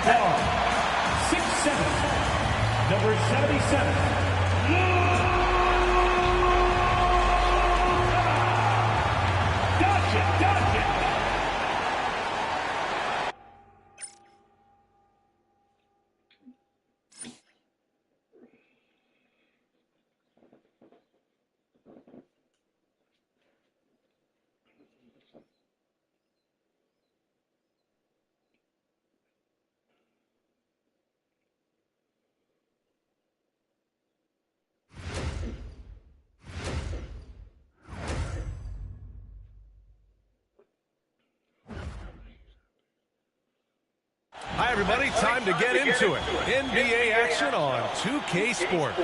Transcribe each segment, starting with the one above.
guard, 6'7", number 77. Hi, everybody. Time to get into it. NBA action on 2K Sports.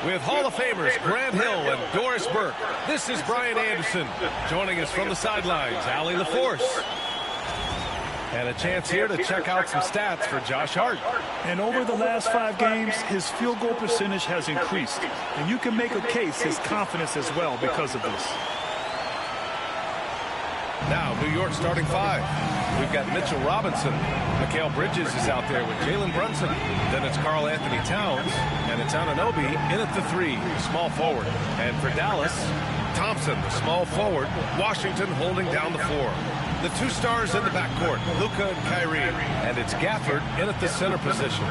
With Hall of Famers Grant Hill and Doris Burke, this is Brian Anderson. Joining us from the sidelines, Allie LaForce. And a chance here to check out some stats for Josh Hart. And over the last 5 games, his field goal percentage has increased. And you can make a case his confidence as well because of this. Now, New York starting 5. We've got Mitchell Robinson. Mikal Bridges is out there with Jalen Brunson. Then it's Karl Anthony Towns. And it's Anunoby in at the 3, small forward. And for Dallas, Thompson, the small forward. Washington holding down the 4. The 2 stars in the backcourt, Luka and Kyrie. And it's Gafford in at the center position.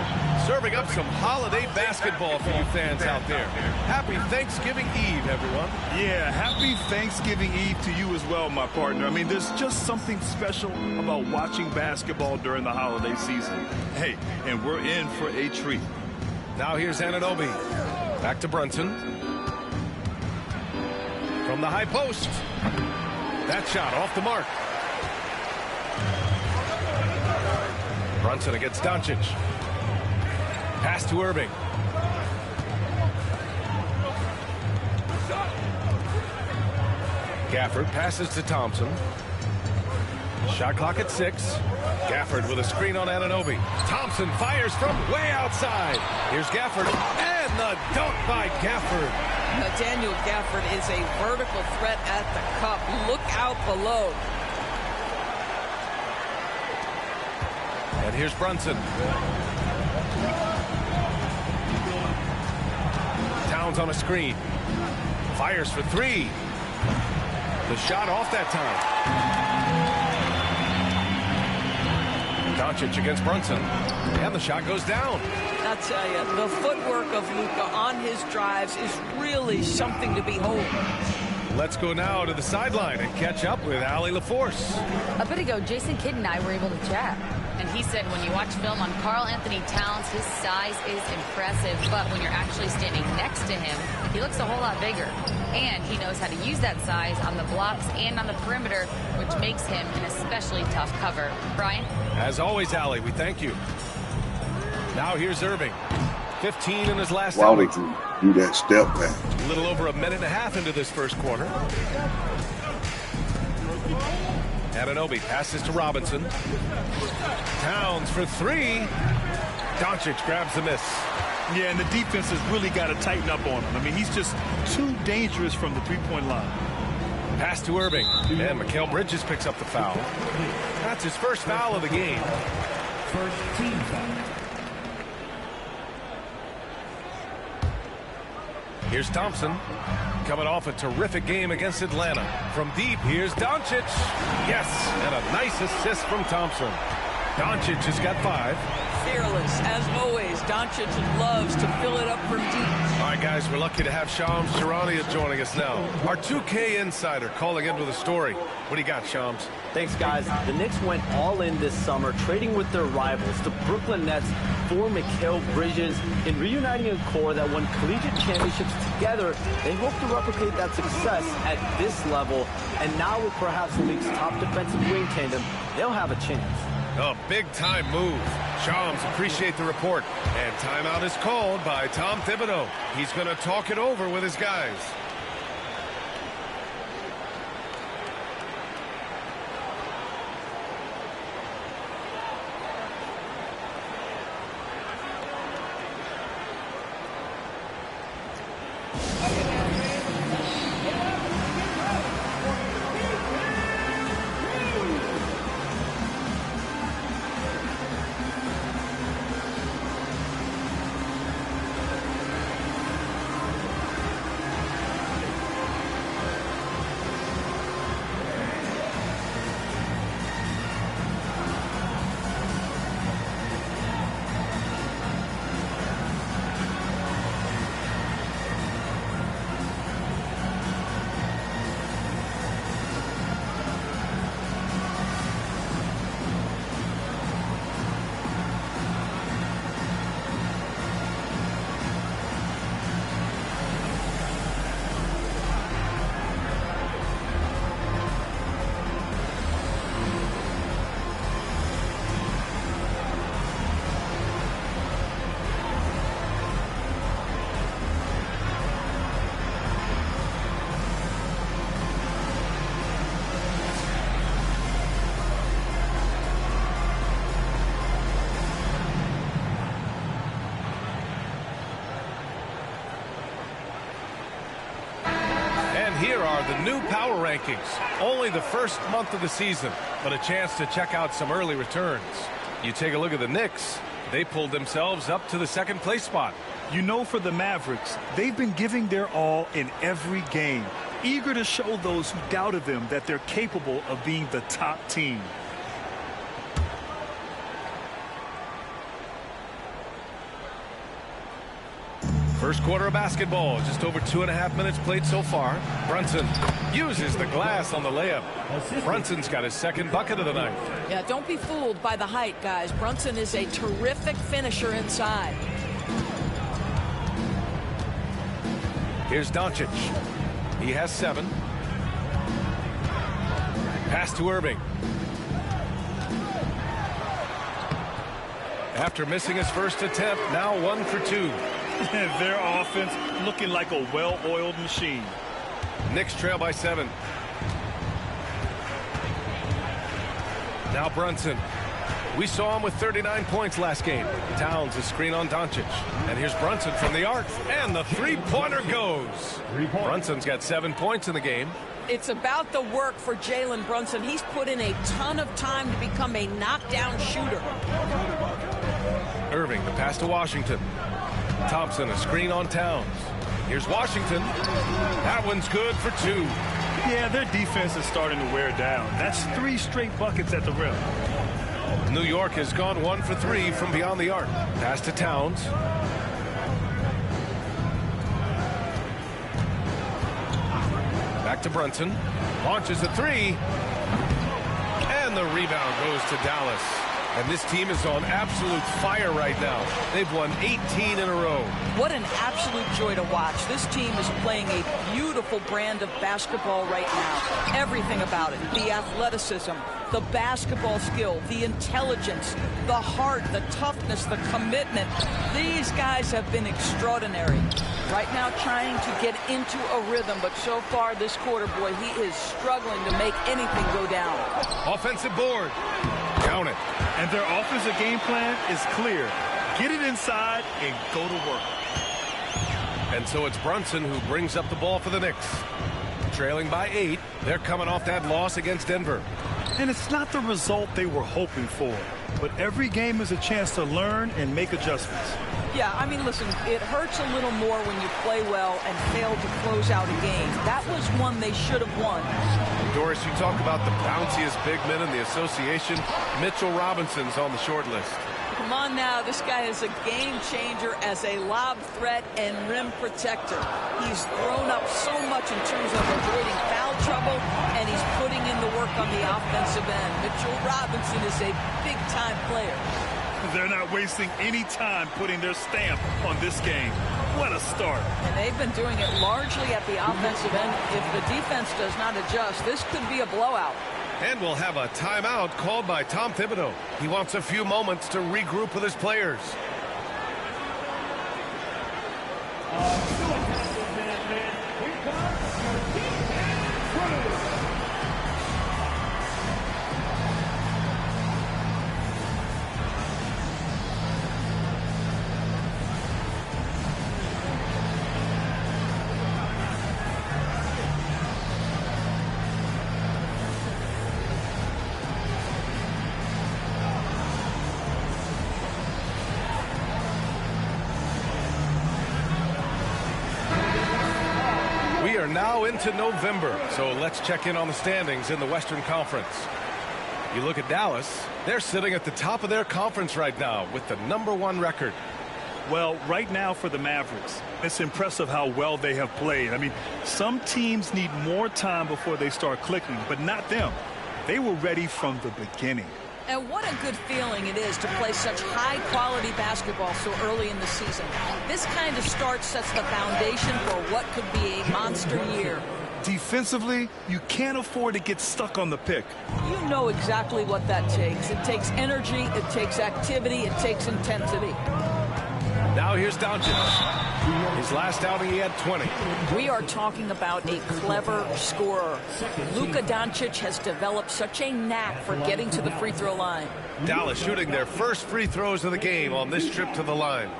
Serving up some holiday basketball for you fans out there. Happy Thanksgiving Eve, everyone. Yeah, happy Thanksgiving Eve to you as well, my partner. I mean, there's just something special about watching basketball during the holiday season. Hey, and we're in for a treat. Now here's Anunoby. Back to Brunson. From the high post. That shot off the mark. Brunson against Doncic. Pass to Irving. Gafford passes to Thompson. Shot clock at 6. Gafford with a screen on Anunoby. Thompson fires from way outside. Here's Gafford. And the dunk by Gafford. Now, Daniel Gafford is a vertical threat at the cup. Look out below. And here's Brunson. Towns on a screen. Fires for 3. The shot off that time. Doncic against Brunson. And the shot goes down. I'll tell you, the footwork of Luka on his drives is really something to behold. Let's go now to the sideline and catch up with Allie LaForce. A bit ago, Jason Kidd and I were able to chat. And he said when you watch film on Karl Anthony Towns, his size is impressive. But when you're actually standing next to him, he looks a whole lot bigger. And he knows how to use that size on the blocks and on the perimeter, which makes him an especially tough cover. Brian? As always, Allie, we thank you. Now here's Irving. 15 in his last wow, they can do that step back. A little over a minute and a half into this first quarter. Anunoby passes to Robinson. Towns for 3. Doncic grabs the miss. Yeah, and the defense has really got to tighten up on him. I mean, he's just too dangerous from the 3-point line. Pass to Irving. And Mikal Bridges picks up the foul. That's his first foul of the game. First team foul. Here's Thompson, coming off a terrific game against Atlanta. From deep, here's Doncic. Yes, and a nice assist from Thompson. Doncic has got 5. Fearless, as always. Doncic loves to fill it up from deep. All right, guys, we're lucky to have Shams Charania joining us now. Our 2K insider calling in with a story. What do you got, Shams? Thanks, guys. The Knicks went all in this summer, trading with their rivals, the Brooklyn Nets, for Mikal Bridges, and reuniting a core that won collegiate championships together. They hope to replicate that success at this level, and now with perhaps the league's top defensive wing tandem, they'll have a chance. A big-time move. Shams, appreciate the report. And timeout is called by Tom Thibodeau. He's going to talk it over with his guys. are the new power rankings. Only the first month of the season, but a chance to check out some early returns. You take a look at the Knicks. They pulled themselves up to the second place spot. You know, for the Mavericks, they've been giving their all in every game, eager to show those who doubted them that they're capable of being the top team. First quarter of basketball, just over 2.5 minutes played so far. Brunson uses the glass on the layup. Brunson's got his second bucket of the night. Yeah, don't be fooled by the height, guys. Brunson is a terrific finisher inside. Here's Doncic. He has 7. Pass to Irving. After missing his first attempt, now 1 for 2. Their offense looking like a well-oiled machine. Knicks trail by 7. Now Brunson. We saw him with 39 points last game. Towns a screen on Doncic. And here's Brunson from the arc. And the three-pointer goes. Brunson's got 7 points in the game. It's about the work for Jalen Brunson. He's put in a ton of time to become a knockdown shooter. Irving, the pass to Washington. Thompson, a screen on Towns. Here's Washington. That one's good for 2. Yeah, their defense is starting to wear down. That's 3 straight buckets at the rim. New York has gone 1 for 3 from beyond the arc. Pass to Towns. Back to Brunson. Launches a 3. And the rebound goes to Dallas. And this team is on absolute fire right now. They've won 18 in a row. What an absolute joy to watch. This team is playing a beautiful brand of basketball right now. Everything about it. The athleticism, the basketball skill, the intelligence, the heart, the toughness, the commitment. These guys have been extraordinary. Right now trying to get into a rhythm, but so far this quarter, boy, he is struggling to make anything go down. Offensive board. Count it. And their offensive game plan is clear. Get it inside and go to work. And so it's Brunson who brings up the ball for the Knicks. Trailing by 8. They're coming off that loss against Denver. And it's not the result they were hoping for. But every game is a chance to learn and make adjustments. Yeah, I mean, listen, it hurts a little more when you play well and fail to close out a game. That was one they should have won. Doris, you talk about the bounciest big men in the association. Mitchell Robinson's on the short list. Come on now, this guy is a game changer as a lob threat and rim protector. He's grown up so much in terms of avoiding foul trouble, and he's putting in the work on the offensive end. Mitchell Robinson is a big-time player. They're not wasting any time putting their stamp on this game. What a start. And they've been doing it largely at the offensive end. If the defense does not adjust, this could be a blowout. And we'll have a timeout called by Tom Thibodeau. He wants a few moments to regroup with his players. Now into November, so let's check in on the standings in the Western Conference. You look at Dallas, they're sitting at the top of their conference right now with the #1 record. Well, right now for the Mavericks, it's impressive how well they have played. I mean, some teams need more time before they start clicking, but not them. They were ready from the beginning. And what a good feeling it is to play such high-quality basketball so early in the season. This kind of start sets the foundation for what could be a monster year. Defensively, you can't afford to get stuck on the pick. You know exactly what that takes. It takes energy, it takes activity, it takes intensity. Now here's Doncic. His last outing, he had 20. We are talking about a clever scorer. Luka Doncic has developed such a knack for getting to the free throw line. Dallas shooting their first free throws of the game on this trip to the line.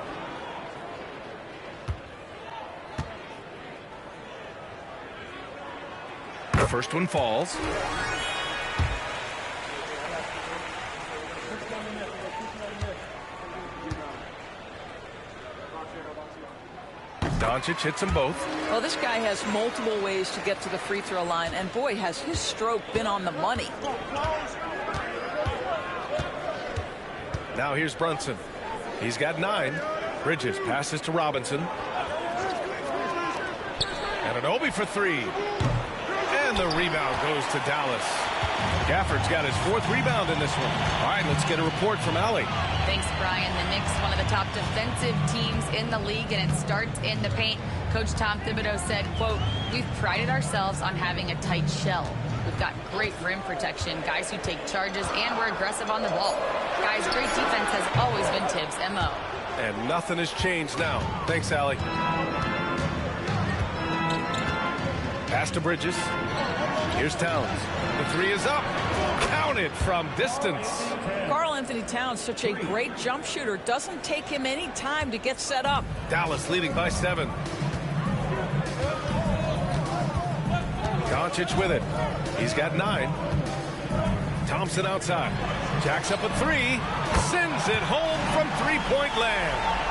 First one falls. Doncic hits them both. Well, this guy has multiple ways to get to the free throw line, and boy, has his stroke been on the money. Now here's Brunson. He's got 9. Bridges passes to Robinson. And an Obi for 3. And the rebound goes to Dallas. Gafford's got his 4th rebound in this one. All right, let's get a report from Allie. Thanks, Brian. The Knicks, one of the top defensive teams in the league, and it starts in the paint. Coach Tom Thibodeau said, quote, "We've prided ourselves on having a tight shell. We've got great rim protection, guys who take charges, and we're aggressive on the ball. Guys, great defense has always been Tibbs' MO." And nothing has changed now. Thanks, Allie. Pass to Bridges. Here's Towns. The 3 is up. Counted from distance. Karl Anthony Towns, such a great jump shooter. Doesn't take him any time to get set up. Dallas leading by 7. Doncic with it. He's got 9. Thompson outside. Jacks up a 3. Sends it home from three-point land.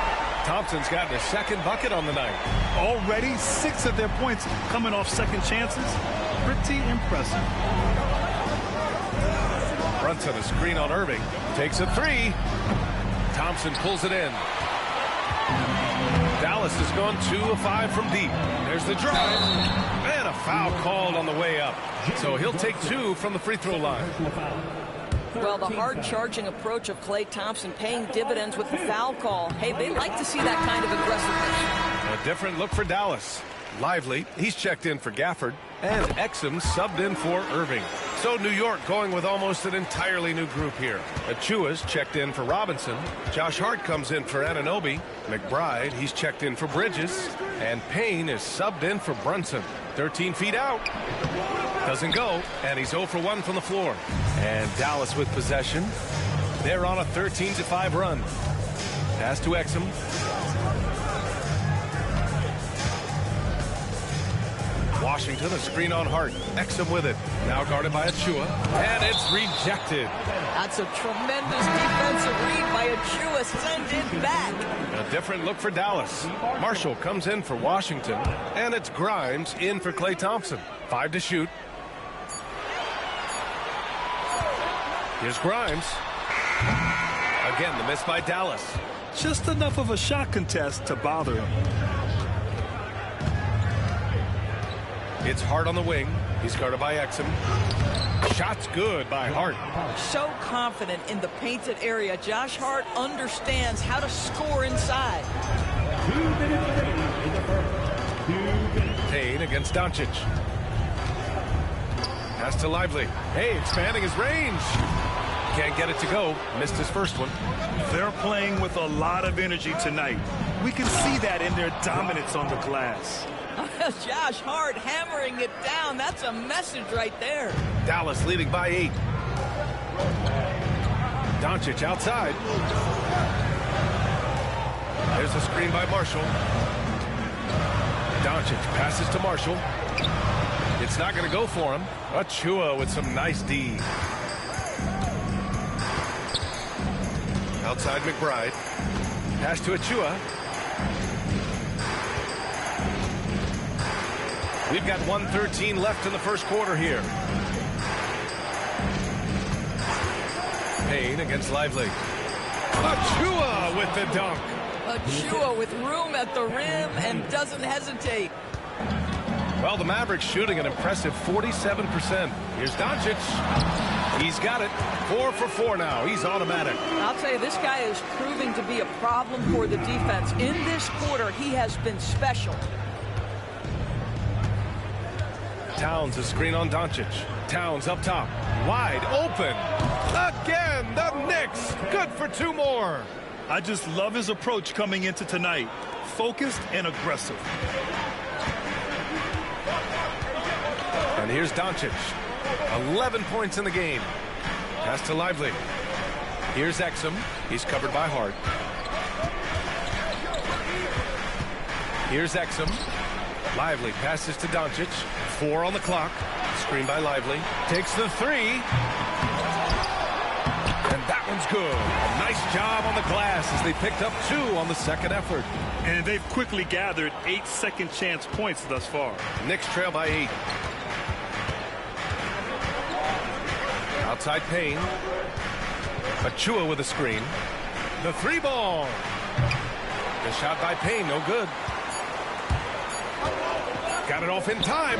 Thompson's gotten his 2nd bucket on the night. Already 6 of their points coming off second chances. Pretty impressive. Brunson, a screen on Irving. Takes a 3. Thompson pulls it in. Dallas has gone 2 of 5 from deep. There's the drive. And a foul called on the way up. So he'll take 2 from the free throw line. Well, the hard-charging approach of Klay Thompson paying dividends with the foul call. Hey, they like to see that kind of aggressiveness. A different look for Dallas. Lively, he's checked in for Gafford. And Exum subbed in for Irving. So New York going with almost an entirely new group here. Achua's checked in for Robinson. Josh Hart comes in for Anunoby. McBride, he's checked in for Bridges. And Payne is subbed in for Brunson. 13 feet out. Doesn't go. And he's 0 for 1 from the floor. And Dallas with possession. They're on a 13-5 run. Pass to Exum. Washington, a screen on Hart. Exum with it. Now guarded by Achua. And it's rejected. That's a tremendous defensive read by Achua. Send it back. A different look for Dallas. Marshall comes in for Washington. And it's Grimes in for Klay Thompson. 5 to shoot. Here's Grimes. Again, the miss by Dallas. Just enough of a shot contest to bother him. It's Hart on the wing. He's guarded by Exum. Shot's good by Hart. So confident in the painted area. Josh Hart understands how to score inside. 2 minutes in the first. 2 minutes. Payne against Doncic. Pass to Lively. Hey, expanding his range. Can't get it to go. Missed his first one. They're playing with a lot of energy tonight. We can see that in their dominance on the glass. Josh Hart hammering it down. That's a message right there. Dallas leading by 8. Doncic outside. There's a screen by Marshall. Doncic passes to Marshall. It's not going to go for him. Achua with some nice D. Outside McBride. Pass to Achua. We've got 1:13 left in the first quarter here. Payne against Lively. Achua with the dunk. Achua with room at the rim and doesn't hesitate. Well, the Mavericks shooting an impressive 47%. Here's Doncic. He's got it. 4 for 4 now. He's automatic. I'll tell you, this guy is proving to be a problem for the defense. In this quarter, he has been special. Towns, a screen on Doncic. Towns up top. Wide open. Again, the Knicks. Good for 2 more. I just love his approach coming into tonight. Focused and aggressive. And here's Doncic. 11 points in the game. Pass to Lively. Here's Exum. He's covered by Hart. Here's Exum. Lively passes to Doncic. 4 on the clock. Screen by Lively. Takes the three. And that one's good. A nice job on the glass as they picked up 2 on the second effort. And they've quickly gathered 8 second chance points thus far. Knicks trail by 8. Outside Payne. Achua with a screen. The 3-ball. The shot by Payne, no good. Got it off in time.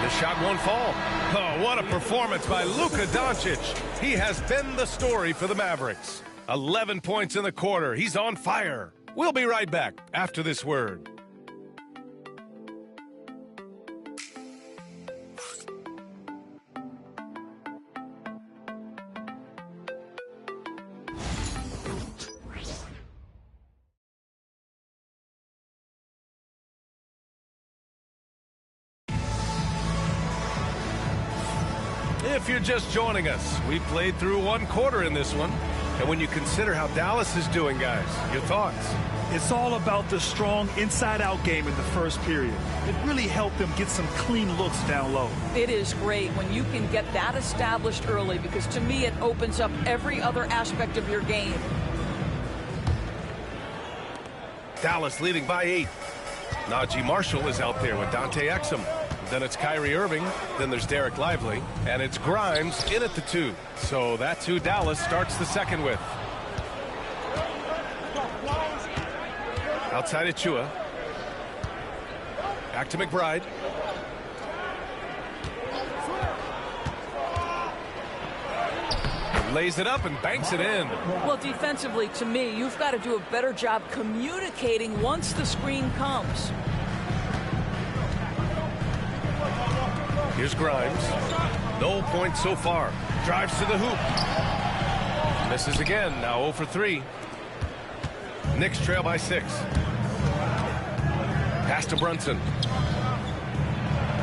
The shot won't fall. Oh, what a performance by Luka Doncic. He has been the story for the Mavericks. 11 points in the quarter. He's on fire. We'll be right back after this word. If you're just joining us, we played through 1 quarter in this one. And when you consider how Dallas is doing, guys, your thoughts? It's all about the strong inside-out game in the first period. It really helped them get some clean looks down low. It is great when you can get that established early, because to me it opens up every other aspect of your game. Dallas leading by 8. Najee Marshall is out there with Dante Exum. Then it's Kyrie Irving. Then there's Derek Lively. And it's Grimes in at the 2. So that's who Dallas starts the second with. Outside Achua. Back to McBride. Lays it up and banks it in. Well, defensively, to me, you've got to do a better job communicating once the screen comes. Here's Grimes. No points so far. Drives to the hoop. Misses again. Now 0 for 3. Knicks trail by 6. Pass to Brunson.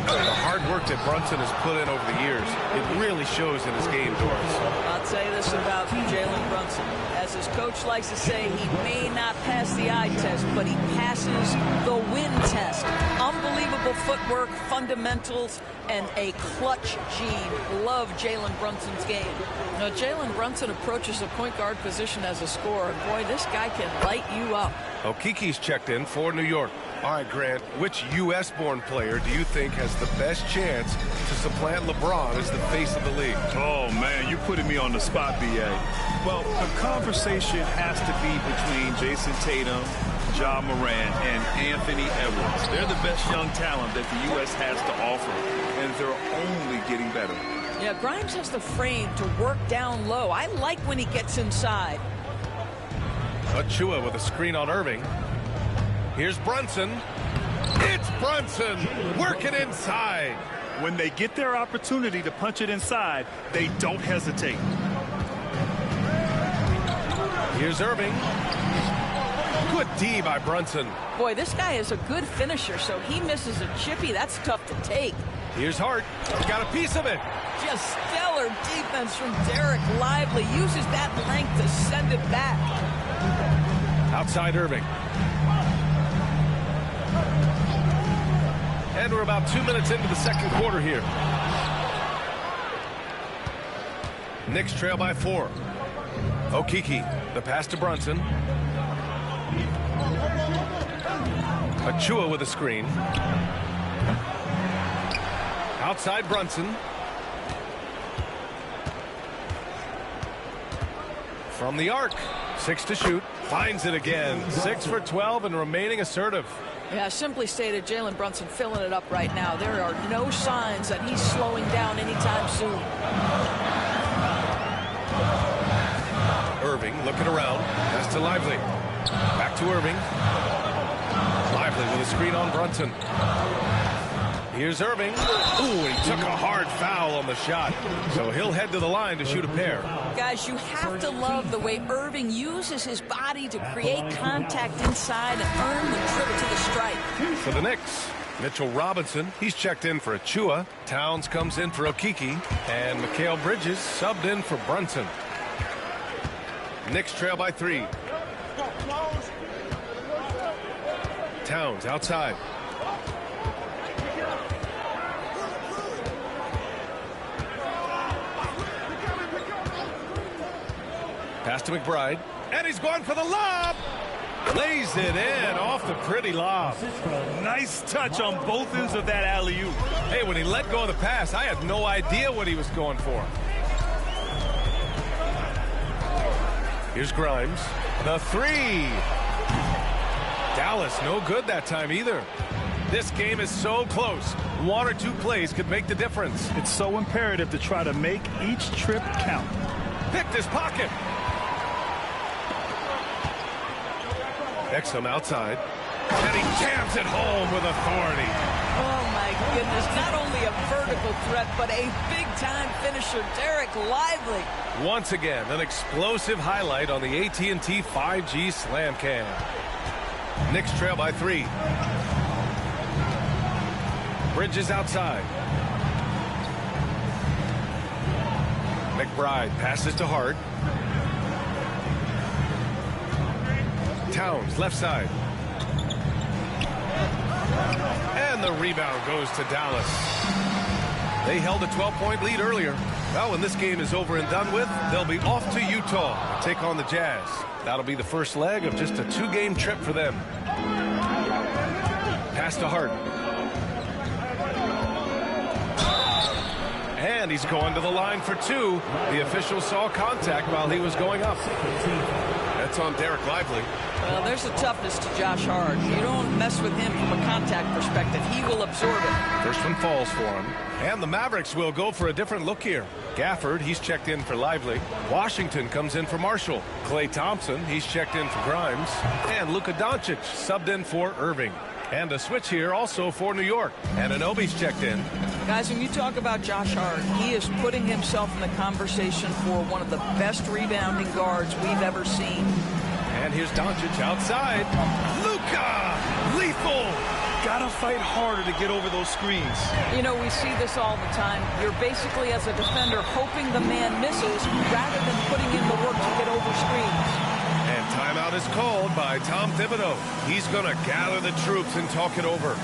The hard work that Brunson has put in over the years, it really shows in his game, Doris. I'll tell you this about Jalen Brunson. As his coach likes to say, he may not pass the eye test, but he passes the win test. Unbelievable footwork, fundamentals, and a clutch gene. Love Jalen Brunson's game. Now, Jalen Brunson approaches the point guard position as a scorer. Boy, this guy can light you up. Okiki's checked in for New York. All right, Grant, which U.S.-born player do you think has the best chance to supplant LeBron as the face of the league? Oh, man, you're putting me on the spot, B.A. Well, the conversation has to be between Jason Tatum, Ja Morant, and Anthony Edwards. They're the best young talent that the U.S. has to offer, and they're only getting better. Yeah, Grimes has the frame to work down low. I like when he gets inside. Achua with a screen on Irving. Here's Brunson. It's Brunson working inside. When they get their opportunity to punch it inside, they don't hesitate. Here's Irving. Good D by Brunson. Boy, this guy is a good finisher, so he misses a chippy. That's tough to take. Here's Hart. Got a piece of it. Just stellar defense from Derek Lively. Uses that length to send it back. Outside Irving. And we're about 2 minutes into the second quarter here. Knicks trail by 4. Okiki, the pass to Brunson. Achua with a screen. Outside Brunson. From the arc. 6 to shoot. Finds it again. 6 for 12 and remaining assertive. Yeah, simply stated, Jalen Brunson filling it up right now. There are no signs that he's slowing down anytime soon. Irving looking around. Pass to Lively. Back to Irving. Lively with a screen on Brunson. Here's Irving. Ooh, he took a hard foul on the shot. So he'll head to the line to shoot a pair. Guys, you have to love the way Irving uses his body to create contact inside and earn the trip to the strike. For the Knicks, Mitchell Robinson, he's checked in for Achua. Towns comes in for Okiki. And Mikal Bridges subbed in for Brunson. Knicks trail by 3. Towns outside. Pass to McBride. And he's going for the lob. Lays it in off the pretty lob. Nice touch on both ends of that alley-oop. Hey, when he let go of the pass, I had no idea what he was going for. Here's Grimes. The three. Dallas, no good that time either. This game is so close. One or two plays could make the difference. It's so imperative to try to make each trip count. Picked his pocket. Exum outside. And he jams it home with authority. Oh, my goodness. Not only a vertical threat, but a big-time finisher, Derek Lively. Once again, an explosive highlight on the AT&T 5G Slam Cam. Knicks trail by 3. Bridges outside. McBride passes to Hart. Towns left side. And the rebound goes to Dallas. They held a 12-point lead earlier. Well, when this game is over and done with, they'll be off to Utah to take on the Jazz. That'll be the first leg of just a 2-game trip for them. Pass to Hart. And he's going to the line for 2. The official saw contact while he was going up. That's on Derek Lively. Well, there's a toughness to Josh Hart. You don't mess with him from a contact perspective. He will absorb it. First one falls for him. And the Mavericks will go for a different look here. Gafford, he's checked in for Lively. Washington comes in for Marshall. Klay Thompson, he's checked in for Grimes. And Luka Doncic subbed in for Irving. And a switch here also for New York. And Anunoby's checked in. Guys, when you talk about Josh Hart, he is putting himself in the conversation for one of the best rebounding guards we've ever seen. And here's Doncic outside. Luka! Lethal! Gotta fight harder to get over those screens. You know, we see this all the time. You're basically, as a defender, hoping the man misses rather than putting in the work to get over screens. And timeout is called by Tom Thibodeau. He's going to gather the troops and talk it over.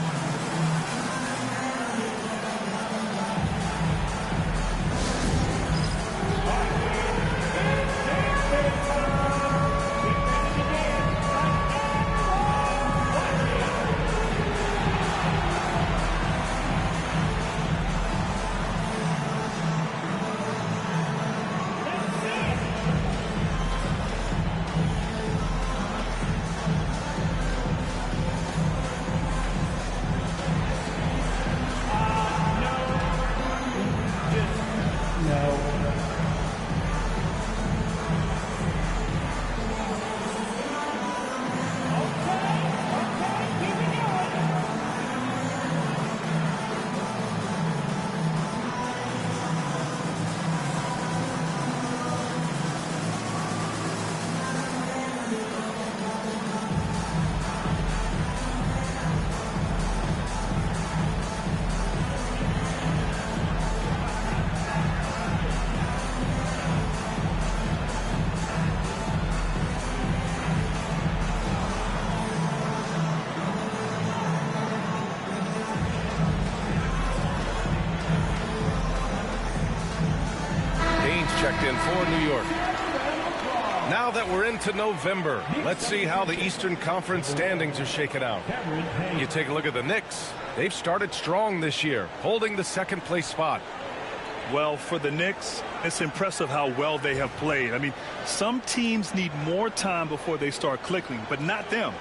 Checked in for New York. Now that we're into November, let's see how the Eastern Conference standings are shaken out. You take a look at the Knicks. They've started strong this year, holding the second place spot. Well, for the Knicks, it's impressive how well they have played. I mean, some teams need more time before they start clicking, but not them.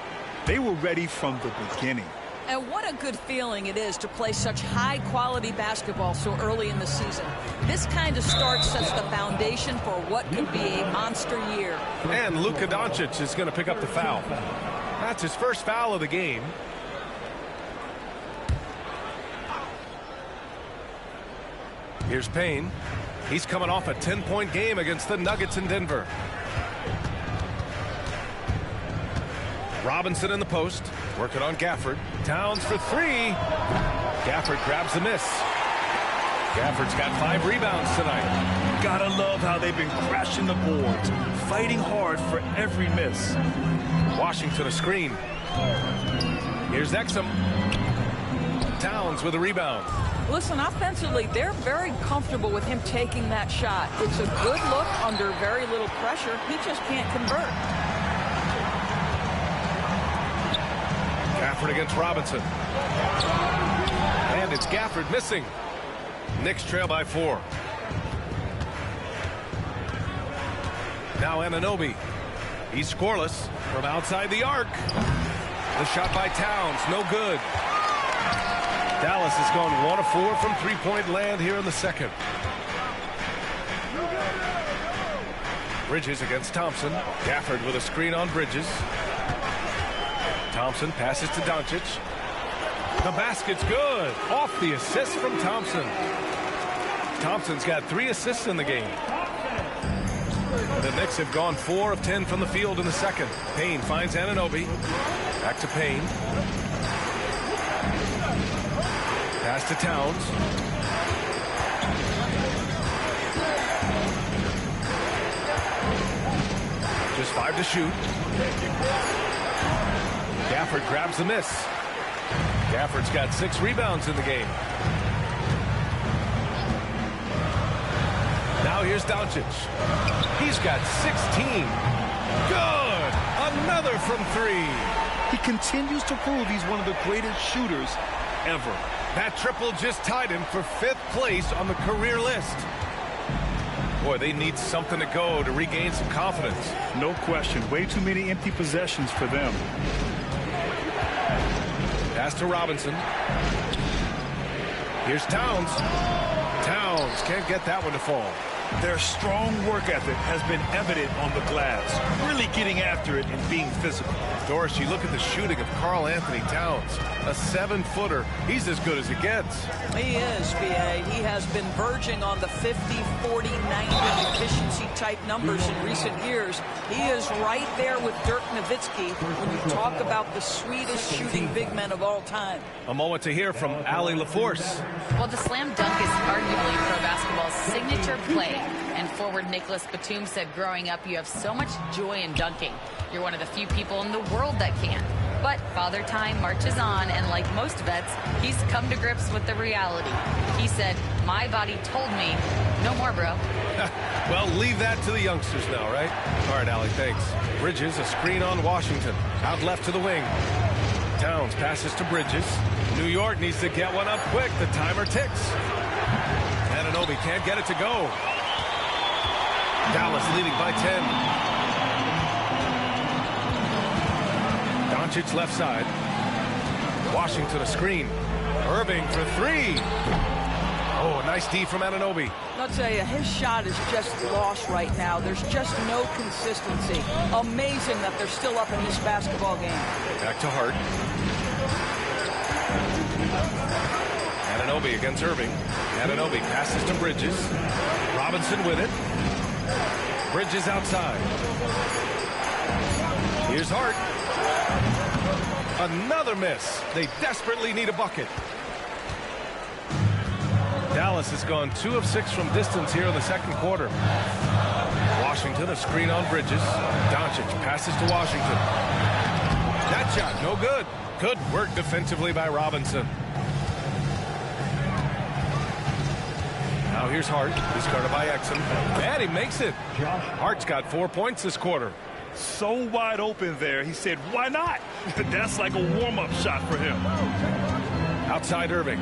They were ready from the beginning. And what a good feeling it is to play such high-quality basketball so early in the season. This kind of start sets the foundation for what could be a monster year. And Luka Doncic is going to pick up the foul. That's his first foul of the game. Here's Payne. He's coming off a 10-point game against the Nuggets in Denver. Robinson in the post, working on Gafford. Towns for 3. Gafford grabs the miss. Gafford's got 5 rebounds tonight. Gotta love how they've been crashing the boards, fighting hard for every miss. Washington a screen. Here's Exum. Towns with a rebound. Listen, offensively, they're very comfortable with him taking that shot. It's a good look under very little pressure. He just can't convert. Gafford against Robinson. And it's Gafford missing. Knicks trail by 4. Now Anunoby. He's scoreless from outside the arc. The shot by Towns, no good. Dallas has gone 1 of 4 from three-point land here in the second. Bridges against Thompson. Gafford with a screen on Bridges. Thompson passes to Doncic. The basket's good. Off the assist from Thompson. Thompson's got 3 assists in the game. The Knicks have gone 4 of 10 from the field in the second. Payne finds Anunoby. Back to Payne. Pass to Towns. Just 5 to shoot. Gafford grabs the miss. Gafford's got 6 rebounds in the game. Now here's Doncic. He's got 16. Good! Another from 3. He continues to prove he's one of the greatest shooters ever. That triple just tied him for 5th place on the career list. Boy, they need something to go to regain some confidence. No question. Way too many empty possessions for them. Pass to Robinson. Here's Towns. Towns can't get that one to fall. Their strong work ethic has been evident on the glass, really getting after it and being physical. Doris, you look at the shooting of Karl Anthony Towns, a 7-footer. He's as good as it gets. He is, B.A. He has been verging on the 50, 40, 90 efficiency type numbers in recent years. He is right there with Dirk Nowitzki when you talk about the sweetest shooting big men of all time. A moment to hear from Allie LaForce. Well, the slam dunk is arguably pro basketball's signature play. And forward Nicholas Batum said growing up, you have so much joy in dunking. You're one of the few people in the world that can. But Father Time marches on, and like most vets, he's come to grips with the reality. He said, my body told me, no more, bro. Well, leave that to the youngsters now, right? All right, Allie, thanks. Bridges, a screen on Washington. Out left to the wing. Towns passes to Bridges. New York needs to get one up quick. The timer ticks. Anunoby can't get it to go. Dallas leading by 10. Doncic left side. Washington a screen. Irving for 3. Oh, a nice D from Anunoby. I'll tell you, his shot is just lost right now. There's just no consistency. Amazing that they're still up in this basketball game. Back to Hart. Anunoby against Irving. Anunoby passes to Bridges. Robinson with it. Bridges outside. Here's Hart. Another miss. They desperately need a bucket. Dallas has gone 2 of 6 from distance here in the second quarter. Washington, a screen on Bridges. Doncic passes to Washington. That shot, no good. Good work defensively by Robinson. Now here's Hart. He's guarded by Exum. And he makes it. Hart's got 4 points this quarter. So wide open there. He said, why not? That's like a warm-up shot for him. Outside Irving.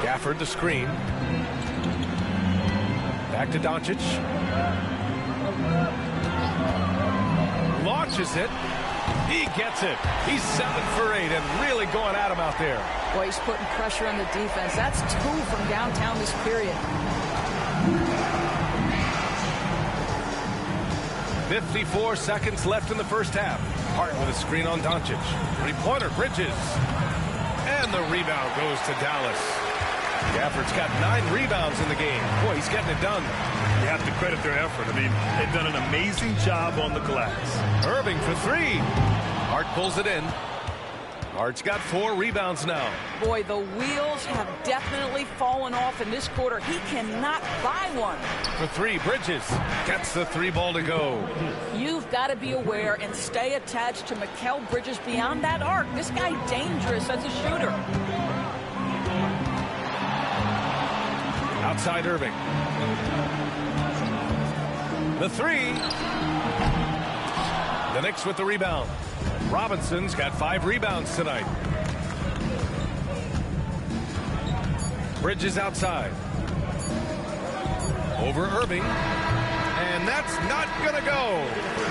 Gafford the screen. Back to Doncic. Launches it. He gets it. He's 7 for 8 and really going at him out there. Boy, he's putting pressure on the defense. That's 2 from downtown this period. 54 seconds left in the first half. Hart with a screen on Doncic. 3-pointer, Bridges. And the rebound goes to Dallas. Gafford's got 9 rebounds in the game. Boy, he's getting it done. You have to credit their effort. I mean, they've done an amazing job on the glass. Irving for 3. Hart pulls it in. Hart's got 4 rebounds now. Boy, the wheels have definitely fallen off in this quarter. He cannot buy one. For 3, Bridges gets the 3 ball to go. You've got to be aware and stay attached to Mikal Bridges beyond that arc. This guy dangerous as a shooter. Outside Irving. The 3. The Knicks with the rebound. Robinson's got 5 rebounds tonight. Bridges outside. Over Irving. And that's not going to go.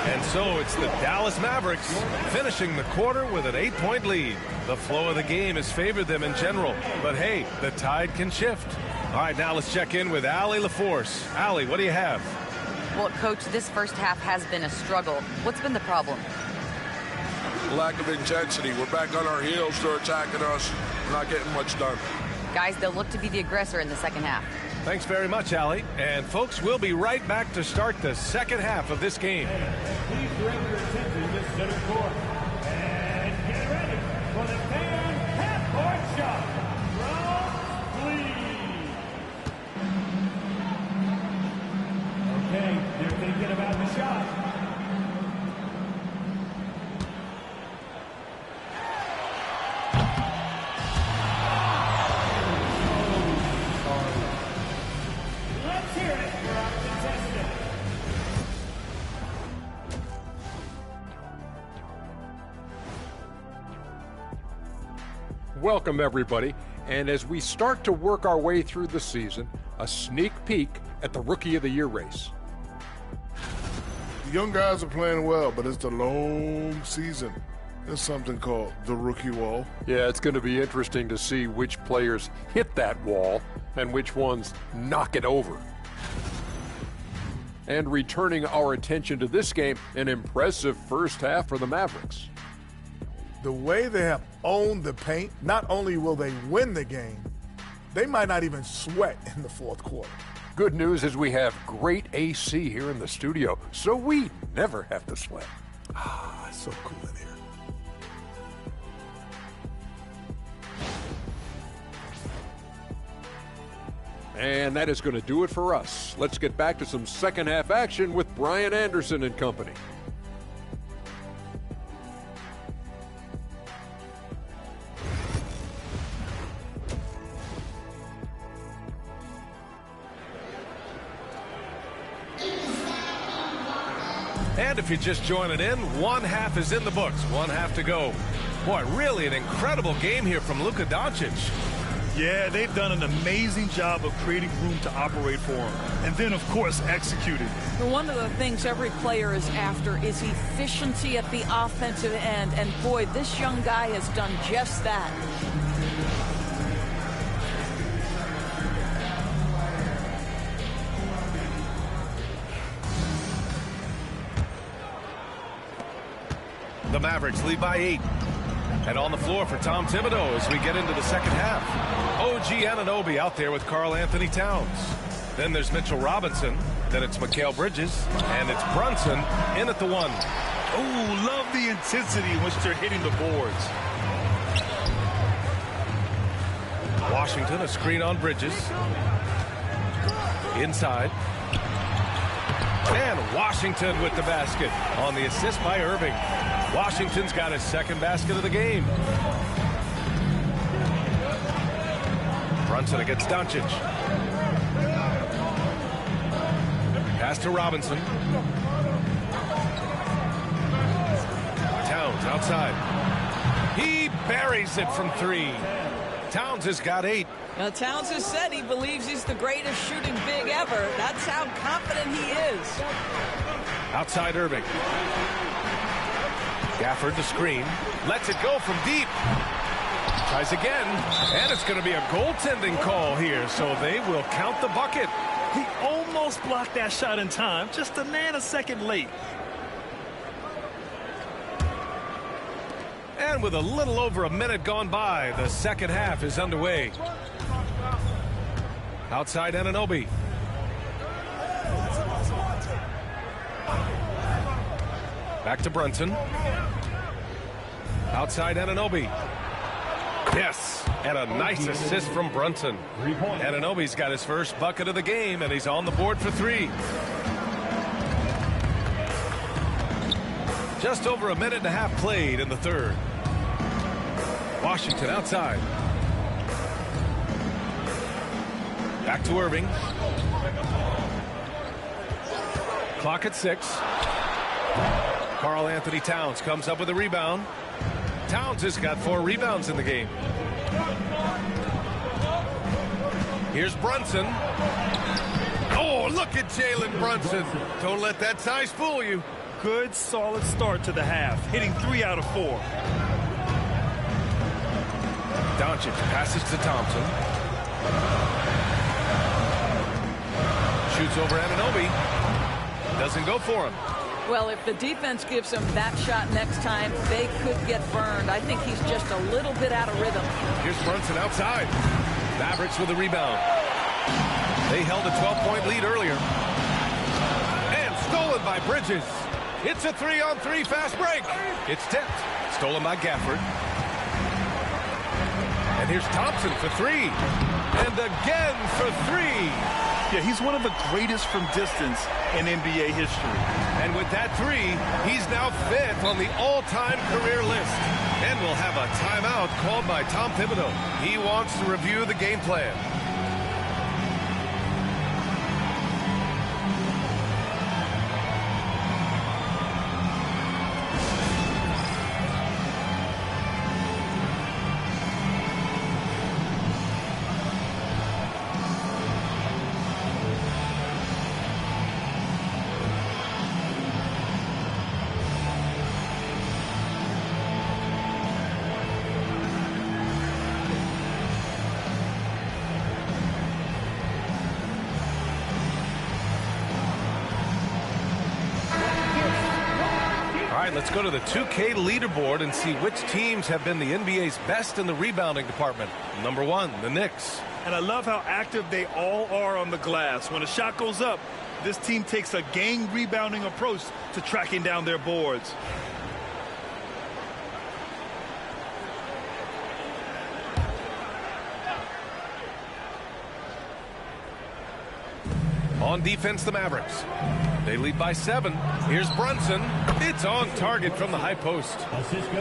And so it's the Dallas Mavericks finishing the quarter with an 8-point lead. The flow of the game has favored them in general. But hey, the tide can shift. All right, now let's check in with Allie LaForce. Allie, what do you have? Well, Coach, this first half has been a struggle. What's been the problem? Lack of intensity. We're back on our heels. They're attacking us. We're not getting much done. Guys, they'll look to be the aggressor in the second half. Thanks very much, Allie. And folks, we'll be right back to start the second half of this game. Please direct your attention to center court. And get ready for the fan half-court shot. Round, please. Okay, they're thinking about the shot. Welcome, everybody. And as we start to work our way through the season, a sneak peek at the Rookie of the Year race. The young guys are playing well, but it's the long season. There's something called the rookie wall. Yeah, it's going to be interesting to see which players hit that wall and which ones knock it over. And returning our attention to this game, an impressive first half for the Mavericks. The way they have owned the paint, not only will they win the game, they might not even sweat in the fourth quarter. Good news is we have great AC here in the studio, so we never have to sweat. Ah, it's so cool in here. And that is going to do it for us. Let's get back to some second half action with Brian Anderson and company. And if you're just joining in, one half is in the books, one half to go. Boy, really an incredible game here from Luka Doncic. Yeah, they've done an amazing job of creating room to operate for him. And then, of course, executing. One of the things every player is after is efficiency at the offensive end. And boy, this young guy has done just that. The Mavericks lead by 8. And on the floor for Tom Thibodeau as we get into the second half. OG Anunoby out there with Karl Anthony Towns. Then there's Mitchell Robinson. Then it's Mikal Bridges. And it's Brunson in at the 1. Oh, love the intensity in which they're hitting the boards. Washington, a screen on Bridges. Inside. And Washington with the basket on the assist by Irving. Washington's got his second basket of the game. Brunson against Doncic. Pass to Robinson. Towns outside. He buries it from 3. Towns has got 8. Now, Towns has said he believes he's the greatest shooting big ever. That's how confident he is. Outside Irving. Gafford the screen. Lets it go from deep. Tries again. And it's going to be a goaltending call here, so they will count the bucket. He almost blocked that shot in time, just a nanosecond late. And with a little over a minute gone by, the second half is underway. Outside Anunoby. Back to Brunson. Outside Anunoby. Yes, and a nice assist from Brunson. Anunoby's got his first bucket of the game, and he's on the board for 3. Just over a minute and a half played in the third. Washington outside. Back to Irving. Clock at 6. Karl Anthony Towns comes up with a rebound. Towns has got 4 rebounds in the game. Here's Brunson. Oh, look at Jalen Brunson. Don't let that size fool you. Good, solid start to the half, hitting 3 out of 4. Doncic passes to Thompson. Shoots over Anunoby. Doesn't go for him. Well, if the defense gives him that shot next time, they could get burned. I think he's just a little bit out of rhythm. Here's Brunson outside. Mavericks with a rebound. They held a 12-point lead earlier. And stolen by Bridges. It's a 3-on-3 fast break. It's tipped. Stolen by Gafford. And here's Thompson for 3. And again for 3. Yeah, he's one of the greatest from distance in NBA history. And with that 3, he's now 5th on the all-time career list. And will have a timeout called by Tom Thibodeau. He wants to review the game plan. Let's go to the 2K leaderboard and see which teams have been the NBA's best in the rebounding department. Number 1, the Knicks. And I love how active they all are on the glass. When a shot goes up, this team takes a game rebounding approach to tracking down their boards. On defense, the Mavericks. They lead by 7. Here's Brunson. It's on target from the high post.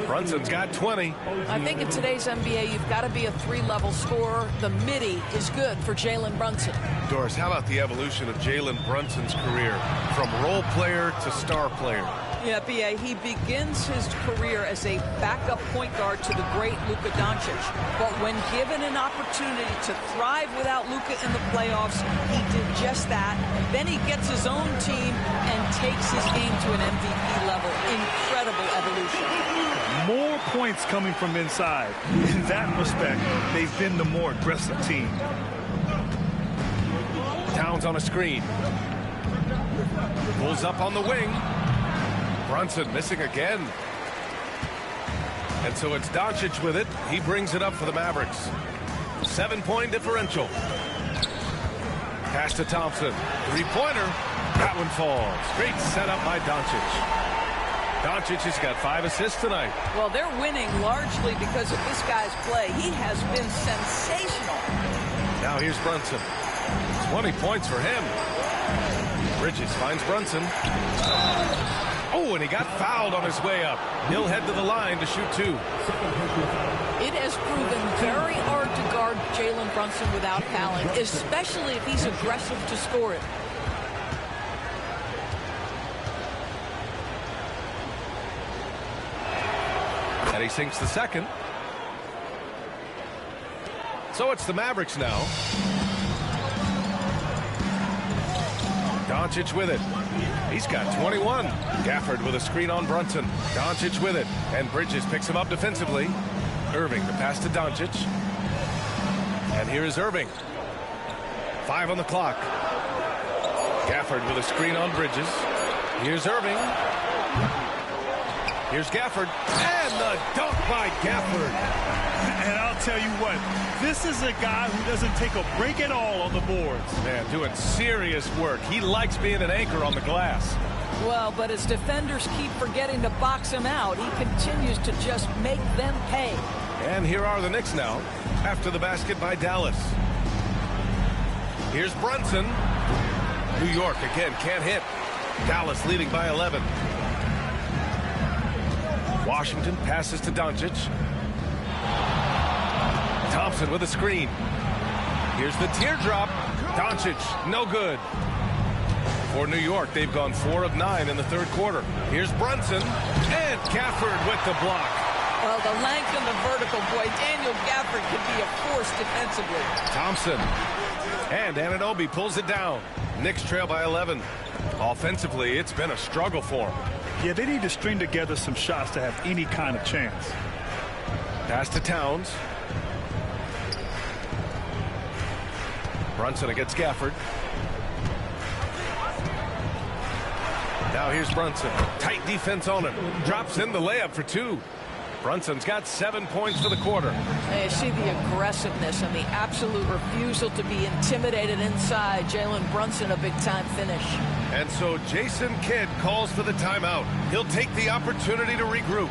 Brunson's got 20. I think in today's NBA, you've got to be a 3-level scorer. The midi is good for Jalen Brunson. Doris, how about the evolution of Jalen Brunson's career from role player to star player? Yeah, B.A., he begins his career as a backup point guard to the great Luka Doncic. But when given an opportunity to thrive without Luka in the playoffs, he did just that. Then he gets his own team and takes his game to an MVP level. Incredible evolution. More points coming from inside. In that respect, they've been the more aggressive team. Towns on a screen. Pulls up on the wing. Brunson missing again. And so it's Doncic with it. He brings it up for the Mavericks. 7-point differential. Pass to Thompson. 3-pointer. That one falls. Great setup by Doncic. Doncic has got 5 assists tonight. Well, they're winning largely because of this guy's play. He has been sensational. Now here's Brunson. 20 points for him. Bridges finds Brunson. Oh, and he got fouled on his way up. He'll head to the line to shoot 2. It has proven very hard to guard Jalen Brunson without fouling, especially if he's aggressive to score it. And he sinks the second. So it's the Mavericks now. Doncic with it. He's got 21. Gafford with a screen on Brunson. Doncic with it. And Bridges picks him up defensively. Irving to pass to Doncic. And here is Irving. 5 on the clock. Gafford with a screen on Bridges. Here's Irving. Here's Gafford. And the dunk by Gafford. And I'll tell you what, this is a guy who doesn't take a break at all on the boards. Man, doing serious work. He likes being an anchor on the glass. Well, but as defenders keep forgetting to box him out, he continues to just make them pay. And here are the Knicks now, after the basket by Dallas. Here's Brunson. New York again can't hit. Dallas leading by 11. Washington passes to Doncic. Thompson with a screen. Here's the teardrop. Doncic, no good. For New York, they've gone 4 of 9 in the third quarter. Here's Brunson, and Gafford with the block. Well, the length and the vertical, boy, Daniel Gafford could be a force defensively. Thompson, and Anunoby pulls it down. Knicks trail by 11. Offensively, it's been a struggle for them. Yeah, they need to string together some shots to have any kind of chance. Pass to Towns. Brunson against Gafford. Now here's Brunson. Tight defense on him. Drops in the layup for 2. Brunson's got 7 points for the quarter. You see the aggressiveness and the absolute refusal to be intimidated inside. Jalen Brunson, a big-time finish. And so Jason Kidd calls for the timeout. He'll take the opportunity to regroup.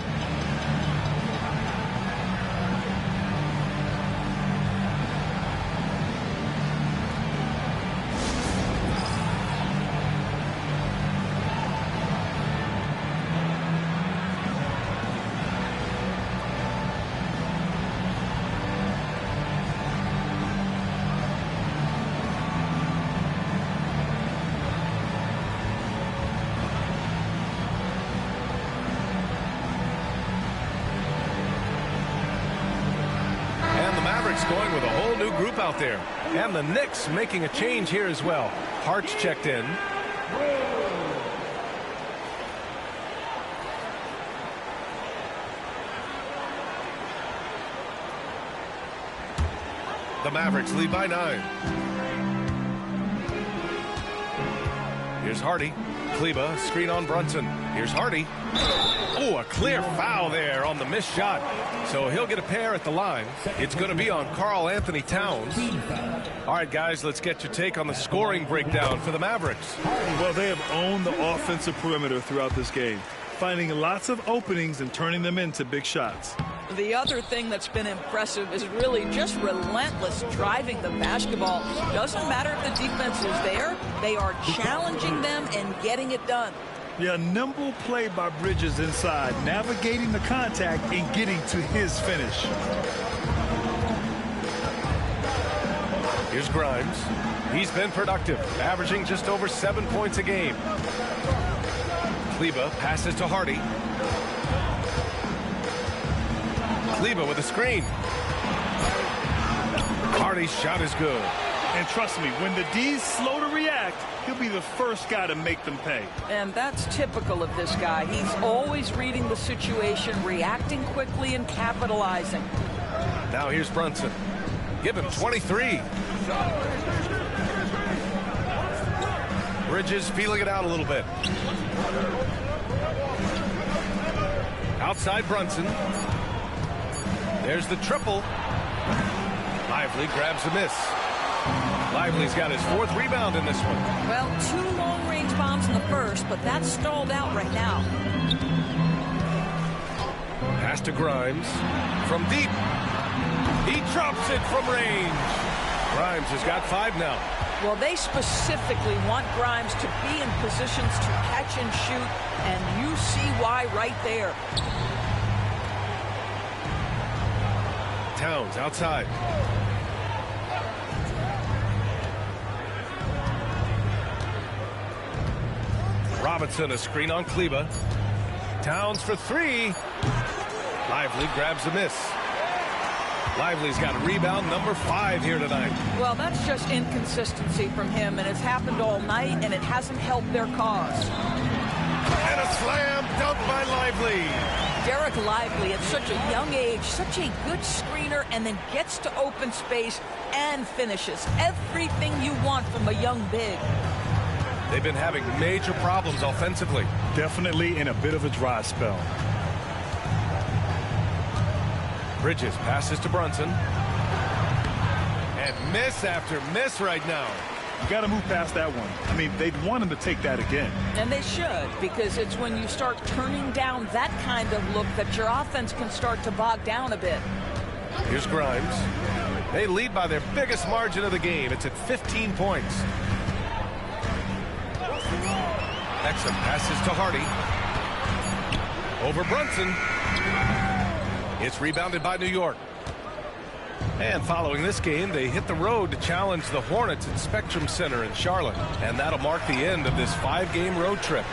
Going with a whole new group out there. And the Knicks making a change here as well. Hart's checked in. The Mavericks lead by 9. Here's Hardy. Kleba, screen on Brunson. Here's Hardy. Oh, a clear foul there on the missed shot. So he'll get a pair at the line. It's going to be on Karl Anthony Towns. All right, guys, let's get your take on the scoring breakdown for the Mavericks. Well, they have owned the offensive perimeter throughout this game, finding lots of openings and turning them into big shots. The other thing that's been impressive is really just relentless driving the basketball. Doesn't matter if the defense is there, they are challenging them and getting it done. Yeah, nimble play by Bridges inside, navigating the contact and getting to his finish. Here's Grimes. He's been productive, averaging just over 7 points a game. Kleba passes to Hardy. Kleba with a screen. Hardy's shot is good. And trust me, when the D's slow to react, he'll be the first guy to make them pay. And that's typical of this guy. He's always reading the situation, reacting quickly, and capitalizing. Now here's Brunson. Give him 23. Bridges feeling it out a little bit. Outside Brunson. There's the triple. Lively grabs a miss. Lively's got his 4th rebound in this one. Well, 2 long-range bombs in the first, but that's stalled out right now. Pass to Grimes. From deep. He drops it from range. Grimes has got 5 now. Well, they specifically want Grimes to be in positions to catch and shoot, and you see why right there. Towns outside. Robinson, a screen on Kleba. Towns for 3. Lively grabs a miss. Lively's got rebound number 5 here tonight. Well, that's just inconsistency from him, and it's happened all night, and it hasn't helped their cause. And a slam dunk by Lively. Derek Lively at such a young age, such a good screener, and then gets to open space and finishes. Everything you want from a young big. They've been having major problems offensively. Definitely in a bit of a dry spell. Bridges passes to Brunson. And miss after miss right now. You got to move past that one. I mean, they'd want him to take that again. And they should, because it's when you start turning down that kind of look that your offense can start to bog down a bit. Here's Grimes. They lead by their biggest margin of the game. It's at 15 points. Exum passes to Hardy. Over Brunson. It's rebounded by New York. And following this game, they hit the road to challenge the Hornets at Spectrum Center in Charlotte. And that'll mark the end of this 5-game road trip.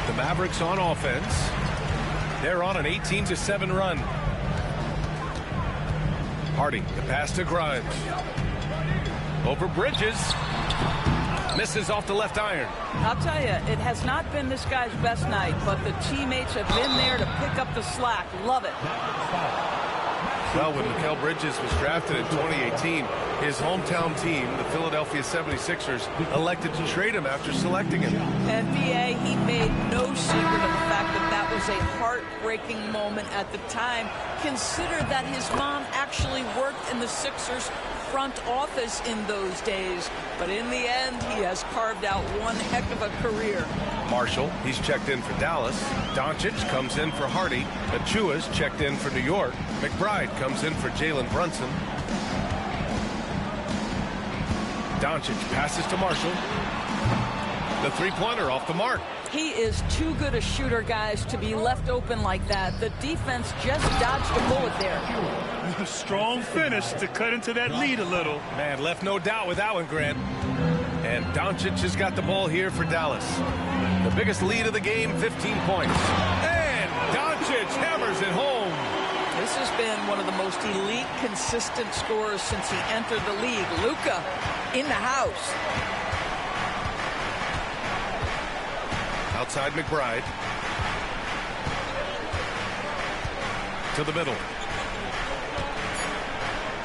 The Mavericks on offense. They're on an 18-7 run. Hardy, the pass to Grimes. Over Bridges. Misses off the left iron. I'll tell you, it has not been this guy's best night, but the teammates have been there to pick up the slack. Love it. Well, when Mikal Bridges was drafted in 2018, his hometown team, the Philadelphia 76ers, elected to trade him after selecting him. And B.A., he made no secret of the fact that that was a heartbreaking moment at the time. Consider that his mom actually worked in the Sixers front office in those days. But in the end, he has carved out one heck of a career. Marshall, he's checked in for Dallas. Doncic comes in for Hardy. Achua's checked in for New York. McBride comes in for Jalen Brunson. Doncic passes to Marshall. The three-pointer off the mark. He is too good a shooter, guys, to be left open like that. The defense just dodged a bullet there. Strong finish to cut into that lead a little. Man, left no doubt with that one, Grant. And Doncic has got the ball here for Dallas. The biggest lead of the game, 15 points. And Doncic hammers it home. This has been one of the most elite, consistent scorers since he entered the league. Luka in the house. Outside McBride. To the middle.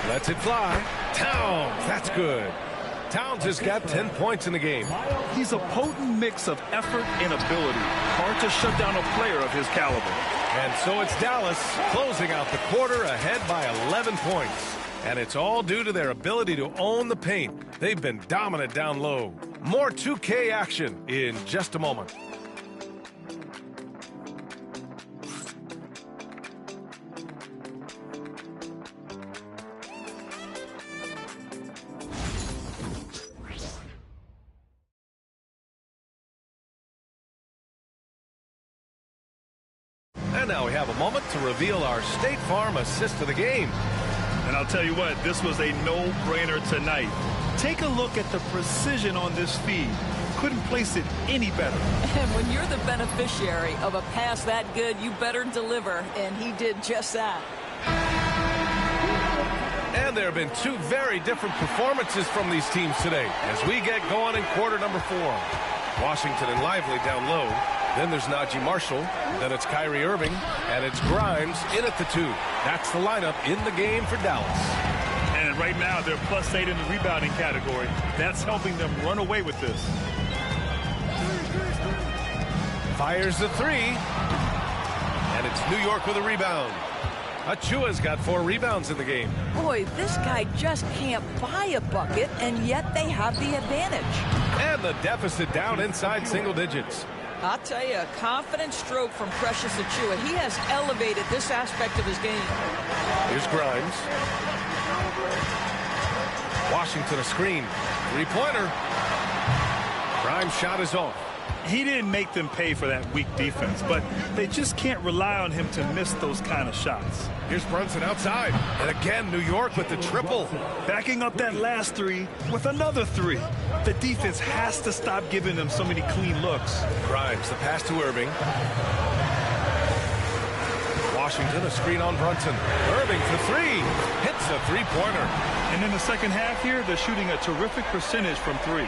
Lets it fly. Towns, that's good. Towns has got 10 points in the game. He's a potent mix of effort and ability. Hard to shut down a player of his caliber. And so it's Dallas closing out the quarter ahead by 11 points. And it's all due to their ability to own the paint. They've been dominant down low. More 2K action in just a moment. And now we have a moment to reveal our State Farm assist of the game. And I'll tell you what, this was a no-brainer tonight. Take a look at the precision on this feed. Couldn't place it any better. And when you're the beneficiary of a pass that good, you better deliver. And he did just that. And there have been two very different performances from these teams today as we get going in quarter number 4. Washington and Lively down low. Then there's Najee Marshall. Then it's Kyrie Irving. And it's Grimes in at the 2. That's the lineup in the game for Dallas. And right now they're +8 in the rebounding category. That's helping them run away with this. Fires the 3. And it's New York with a rebound. Achua's got 4 rebounds in the game. Boy, this guy just can't buy a bucket, and yet they have the advantage. And the deficit down inside single digits. I'll tell you, a confident stroke from Precious Achiuwa. He has elevated this aspect of his game. Here's Grimes. Washington a screen. 3-pointer. Grimes' shot is off. He didn't make them pay for that weak defense, but they just can't rely on him to miss those kind of shots. Here's Brunson outside. And again, New York with the triple. Backing up that last 3 with another 3. The defense has to stop giving them so many clean looks. Grimes, the pass to Irving. Washington, a screen on Brunson. Irving for 3. Hits a 3-pointer. And in the second half here, they're shooting a terrific percentage from 3.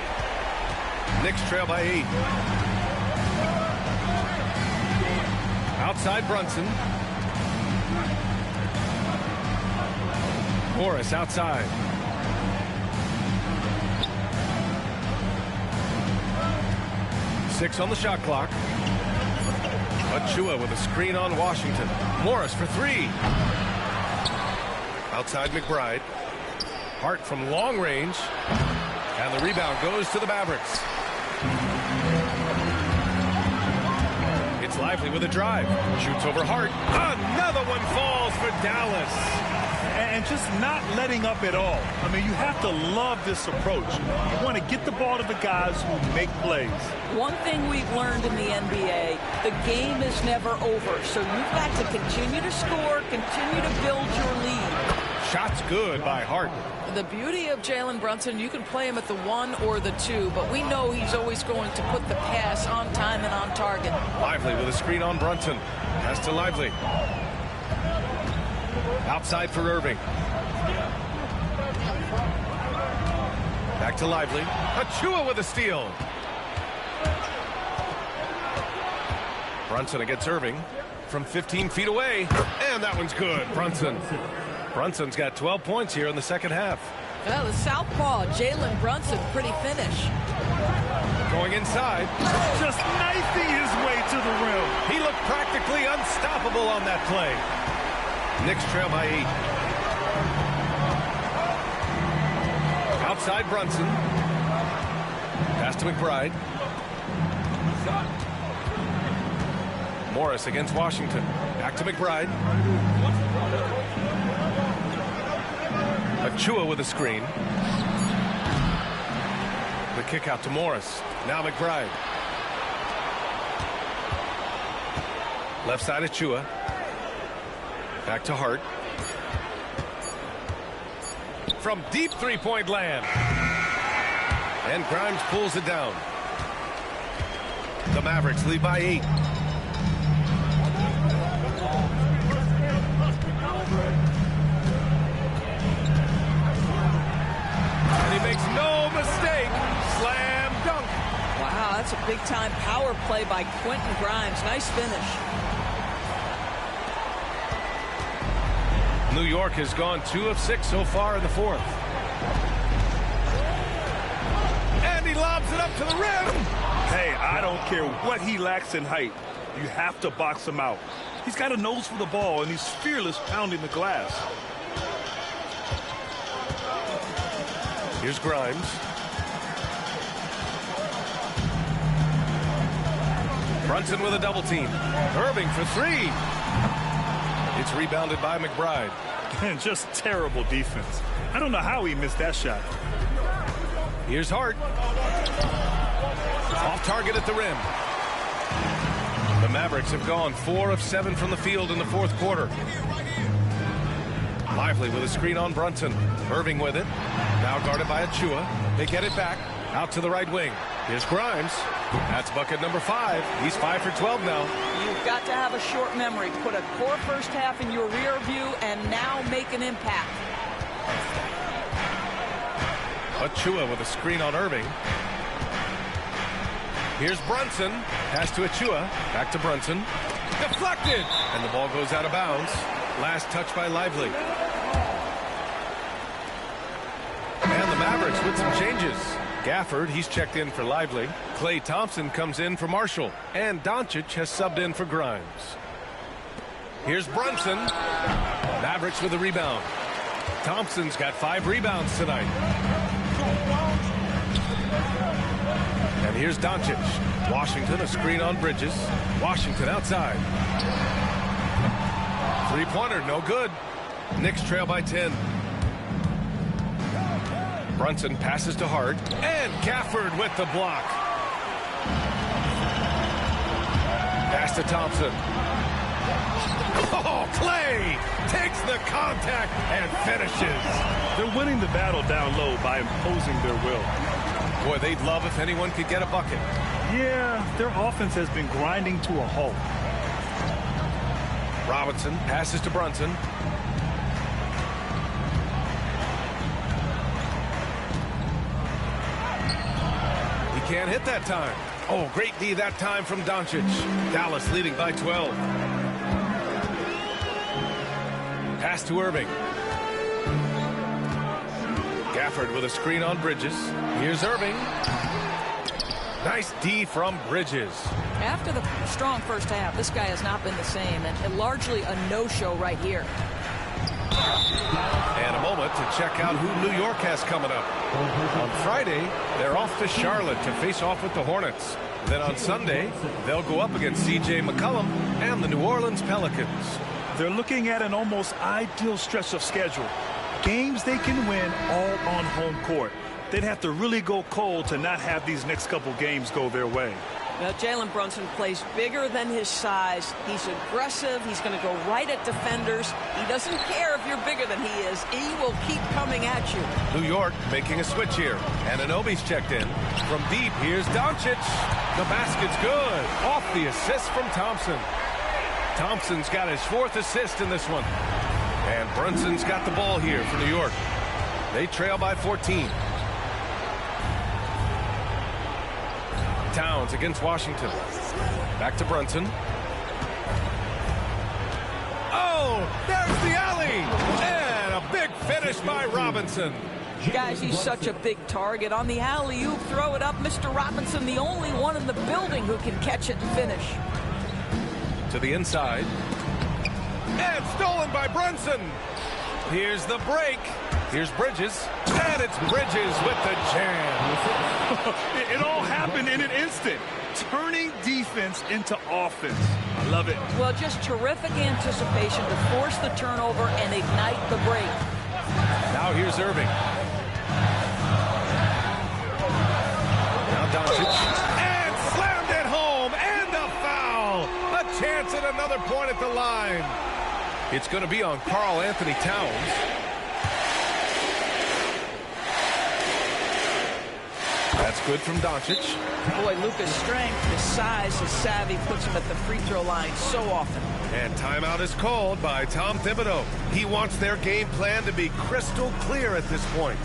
Knicks trail by 8. Outside Brunson. Morris outside. Six on the shot clock. Achiuwa with a screen on Washington. Morris for 3. Outside McBride. Hart from long range. And the rebound goes to the Mavericks. It's Lively with a drive. Shoots over Hart. Another one falls for Dallas. And just not letting up at all. I mean, you have to love this approach. You want to get the ball to the guys who make plays. One thing we've learned in the NBA, the game is never over. So you've got to continue to score, continue to build your lead. Shot's good by Hart. The beauty of Jalen Brunson, you can play him at the 1 or the 2, but we know he's always going to put the pass on time and on target. Lively with a screen on Brunson. Pass to Lively. Outside for Irving. Back to Lively. Achua with a steal. Brunson against Irving from 15 feet away. And that one's good. Brunson's got 12 points here in the second half. Well, the southpaw, Jalen Brunson, pretty finish. Going inside. Just knifing his way to the rim. He looked practically unstoppable on that play. Knicks trail by 8. Outside Brunson. Pass to McBride. Morris against Washington. Back to McBride. Achua with a screen. The kick out to Morris. Now McBride. Left side Achua. Back to Hart. From deep three-point land. And Grimes pulls it down. The Mavericks lead by 8. And he makes no mistake. Slam dunk. Wow, that's a big-time power play by Quentin Grimes. Nice finish. New York has gone 2 of 6 so far in the fourth. And he lobs it up to the rim. Hey, I don't care what he lacks in height. You have to box him out. He's got a nose for the ball, and he's fearless pounding the glass. Here's Grimes. Brunson with a double team. Irving for 3. It's rebounded by McBride. And just terrible defense. I don't know how he missed that shot. Here's Hart. Off target at the rim. The Mavericks have gone 4 of 7 from the field in the fourth quarter. Lively with a screen on Brunson. Irving with it. Now guarded by Achua. They get it back. Out to the right wing. Here's Grimes. That's bucket number 5. He's 5 for 12 now. You've got to have a short memory. Put a core first half in your rear view and now make an impact. Achua with a screen on Irving. Here's Brunson. Pass to Achua. Back to Brunson. Deflected. And the ball goes out of bounds. Last touch by Lively. And the Mavericks with some changes. Gafford, he's checked in for Lively. Klay Thompson comes in for Marshall. And Doncic has subbed in for Grimes. Here's Brunson. Mavericks with a rebound. Thompson's got 5 rebounds tonight. And here's Doncic. Washington, a screen on Bridges. Washington outside. Three-pointer, no good. Knicks trail by 10. Brunson passes to Hart. And Gafford with the block. Pass to Thompson. Oh, Klay takes the contact and finishes. They're winning the battle down low by imposing their will. Boy, they'd love if anyone could get a bucket. Yeah, their offense has been grinding to a halt. Robinson passes to Brunson. He can't hit that time. Oh, great D that time from Doncic. Dallas leading by 12. Pass to Irving. Gafford with a screen on Bridges. Here's Irving. Nice D from Bridges. After the strong first half, this guy has not been the same, and largely a no-show right here. And a moment to check out who New York has coming up. On Friday, they're off to Charlotte to face off with the Hornets. Then on Sunday, they'll go up against C.J. McCollum and the New Orleans Pelicans. They're looking at an almost ideal stretch of schedule. Games they can win all on home court. They'd have to really go cold to not have these next couple games go their way. Now, Jalen Brunson plays bigger than his size. He's aggressive. He's going to go right at defenders. He doesn't care if you're bigger than he is. He will keep coming at you. New York making a switch here. And Anunoby's checked in. From deep, here's Doncic. The basket's good. Off the assist from Thompson. Thompson's got his 4th assist in this one. And Brunson's got the ball here for New York. They trail by 14. Towns against Washington. Back to Brunson. Oh, there's the alley. And a big finish by Robinson. Guys, he's such a big target. On the alley-oop, throw it up. Mr. Robinson, the only one in the building who can catch it and finish. To the inside. And stolen by Brunson. Here's the break. Here's Bridges. And it's Bridges with the jam. It all happened in an instant. Turning defense into offense. I love it. Well, just terrific anticipation to force the turnover and ignite the break. Now here's Irving. Now Doncic. And slammed it home. And a foul. A chance at another point at the line. It's going to be on Karl Anthony Towns. That's good from Doncic. Boy, Luka's strength, his size, his savvy puts him at the free throw line so often. And timeout is called by Tom Thibodeau. He wants their game plan to be crystal clear at this point.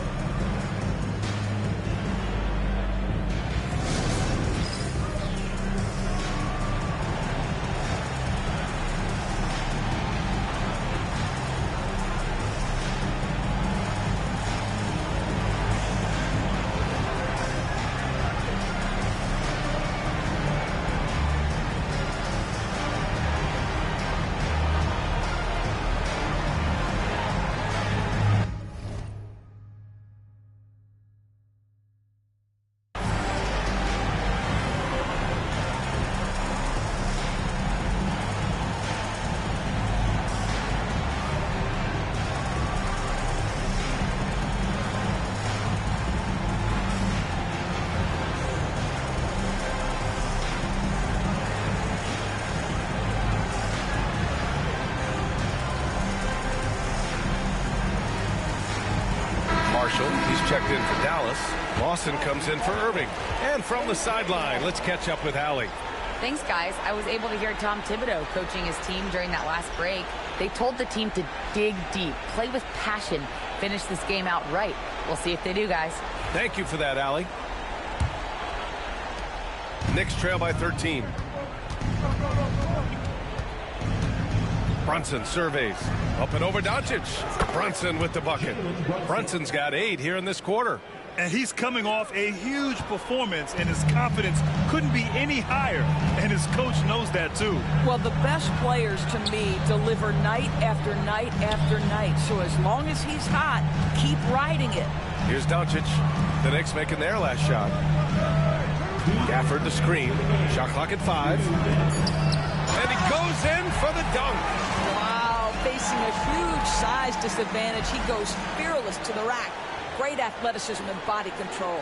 He's checked in for Dallas. Lawson comes in for Irving. And from the sideline, let's catch up with Allie. Thanks, guys. I was able to hear Tom Thibodeau coaching his team during that last break. They told the team to dig deep, play with passion, finish this game out right. We'll see if they do, guys. Thank you for that, Allie. Knicks trail by 13. Brunson surveys. Up and over Doncic. Brunson with the bucket. Brunson's got 8 here in this quarter. And he's coming off a huge performance, and his confidence couldn't be any higher. And his coach knows that, too. Well, the best players, to me, deliver night after night after night. So as long as he's hot, keep riding it. Here's Doncic. The Knicks making their last shot. Gafford the screen. Shot clock at 5. And he goes in for the dunk. Wow, facing a huge size disadvantage, he goes fearless to the rack. Great athleticism and body control.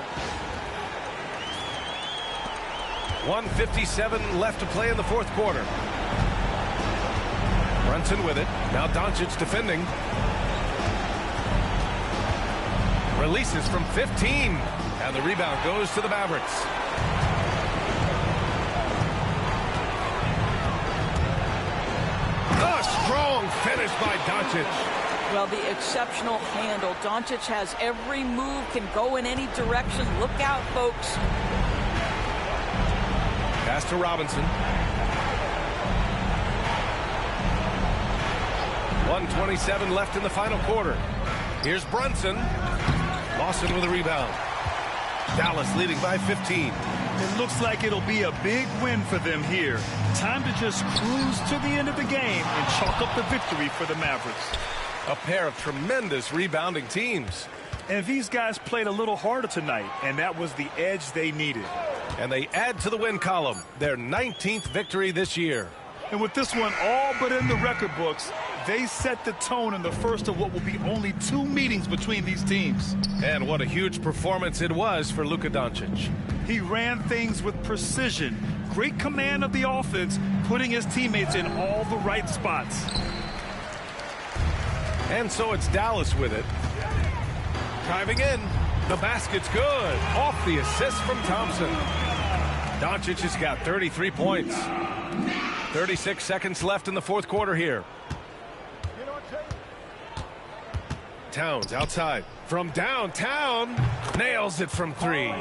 1:57 left to play in the fourth quarter. Brunson with it. Now Doncic defending. Releases from 15. And the rebound goes to the Mavericks. A strong finish by Doncic. Well, the exceptional handle. Doncic has every move, can go in any direction. Look out, folks. Pass to Robinson. 1:27 left in the final quarter. Here's Brunson. Lawson with a rebound. Dallas leading by 15. It looks like it'll be a big win for them here. Time to just cruise to the end of the game and chalk up the victory for the Mavericks. A pair of tremendous rebounding teams. And these guys played a little harder tonight, and that was the edge they needed. And they add to the win column, their 19th victory this year. And with this one all but in the record books, they set the tone in the first of what will be only 2 meetings between these teams. And what a huge performance it was for Luka Doncic. He ran things with precision, great command of the offense, putting his teammates in all the right spots. And so it's Dallas with it. Driving in. The basket's good. Off the assist from Thompson. Doncic has got 33 points. 36 seconds left in the fourth quarter here. Towns outside. From downtown. Nails it from 3.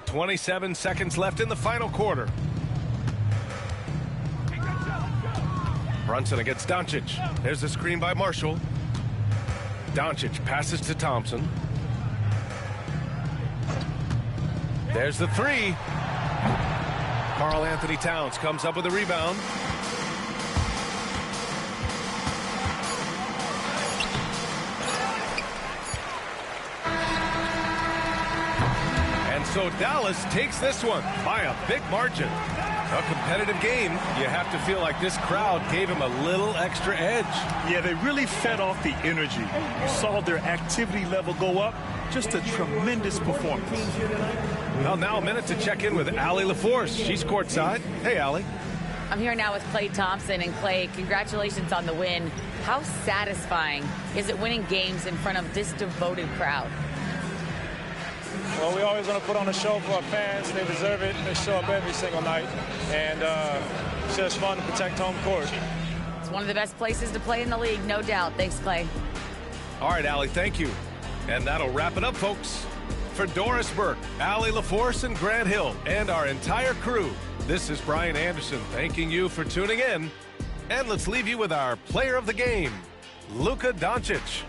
27 seconds left in the final quarter. Brunson against Doncic. There's the screen by Marshall. Doncic passes to Thompson. There's the 3. Karl Anthony Towns comes up with a rebound. And so Dallas takes this one by a big margin. A competitive game. You have to feel like this crowd gave him a little extra edge. Yeah, they really fed off the energy. You saw their activity level go up. Just a tremendous performance. Well, now a minute to check in with Allie LaForce. She's courtside. Hey, Allie. I'm here now with Clay Thompson. And Clay, congratulations on the win. How satisfying is it winning games in front of this devoted crowd? Well, we always want to put on a show for our fans. They deserve it. They show up every single night. And it's just fun to protect home court. It's one of the best places to play in the league, no doubt. Thanks, Clay. All right, Allie, thank you. And that'll wrap it up, folks. For Doris Burke, Allie LaForce, and Grant Hill, and our entire crew, this is Brian Anderson thanking you for tuning in. And let's leave you with our player of the game, Luka Doncic.